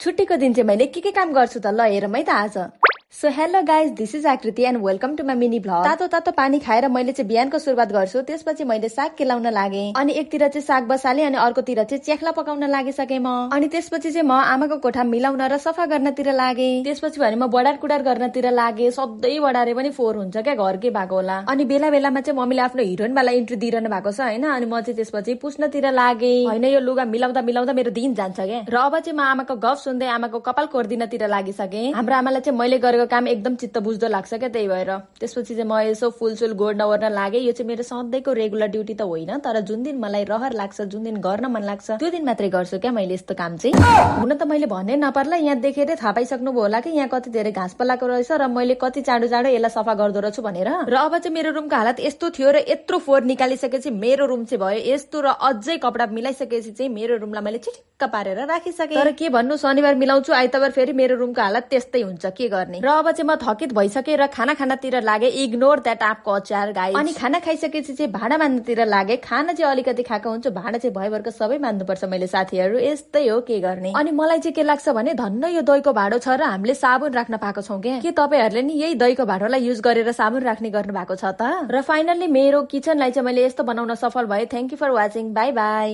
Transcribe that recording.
छुट्टीको दिन चाहिँ मैले के काम गर्छु त ल हेरौँ है त आज। So hello guys, this is Akriti and welcome to my mini vlog. तातो तातो पानी खाएर मैले चाहिँ बिहानको सुरुवात गर्छु। त्यसपछि मैले साग केलाउन लागे अनि एकतिर चाहिँ साग बसाले अनि अर्कोतिर चाहिँ च्याख्ला पकाउन लागिसके म। अनि त्यसपछि चाहिँ म आमाको कोठा मिलाउन र सफा गर्नतिर लागे। त्यसपछि भने म बडार कुडार गर्नतिर लागे। सधैँ बडारे पनि फोहोर हुन्छ क्या, घर के भएको होला। अनि बेला बेलामा चाहिँ मम्मीले आफ्नो हिरोइन वाला इन्ट्री दिइरहनु भएको छ होइन। अनि म चाहिँ त्यसपछि पुस्नतिर लागे होइन। यो लुगा मिलाउँदा मिलाउँदा मेरो दिन जान्छ क्या। र अब चाहिँ म आमाको गफ सुन्दै आमाको कपाल कोर्दिनतिर लागिसके। हाम्रो आमालाई चाहिँ मैले गरेको काम एकदम चित्त बुझ्दो लाग्छ क्या, त्यही भएर। त्यसपछि चाहिँ म यसो फुलसुल गोड्न ओर्न लागे। यो चाहिँ मेरो सधैँको रेगुलर ड्युटी त होइन, तर जुन दिन मलाई रहर लाग्छ, जुन दिन गर्न मन लाग्छ त्यो दिन मात्रै गर्छु क्या मैले यस्तो काम चाहिँ। हुन त मैले भन्नै नपर्ला, यहाँ देखेरै थाहा पाइसक्नुभयो होला कि यहाँ कति धेरै घाँस पलाएको रहेछ र मैले कति चाँडो चाँडो यसलाई सफा गर्दो रहेछु भनेर। र अब चाहिँ मेरो रुमको हालत यस्तो थियो र यत्रो फोहोर निकालिसकेपछि मेरो रुम चाहिँ भयो यस्तो, र अझै कपडा मिलाइसकेपछि चाहिँ मेरो रुमलाई मैले चिटिक्क पारेर राखिसके। तर के भन्नु, शनिबार मिलाउँछु, आइतबार फेरि मेरो रुमको हालत त्यस्तै हुन्छ, के गर्ने। र अब चाहिँ म थकित भइसके र खाना खानातिर लागे। इग्नोर द्याट आपको अचार गाइस। अनि खाना खाइसकेपछि चाहिँ भाँडा मान्नुतिर लागे। खाना चाहिँ अलिकति खाएको हुन्छ, भाँडा चाहिँ भयभरको सबै मान्नुपर्छ मैले साथीहरू, यस्तै हो, के गर्ने। अनि मलाई चाहिँ के लाग्छ भने धन्न यो दहीको भाँडो छ र हामीले साबुन राख्न पाएको छौँ क्या। के तपाईहरुले नि यही दहीको भाँडोलाई युज गरेर साबुन राख्ने गर्नु भएको छ त? र फाइनल्ली मेरो किचनलाई चाहिँ मैले यस्तो बनाउन सफल भए। Thank you for watching, bye by.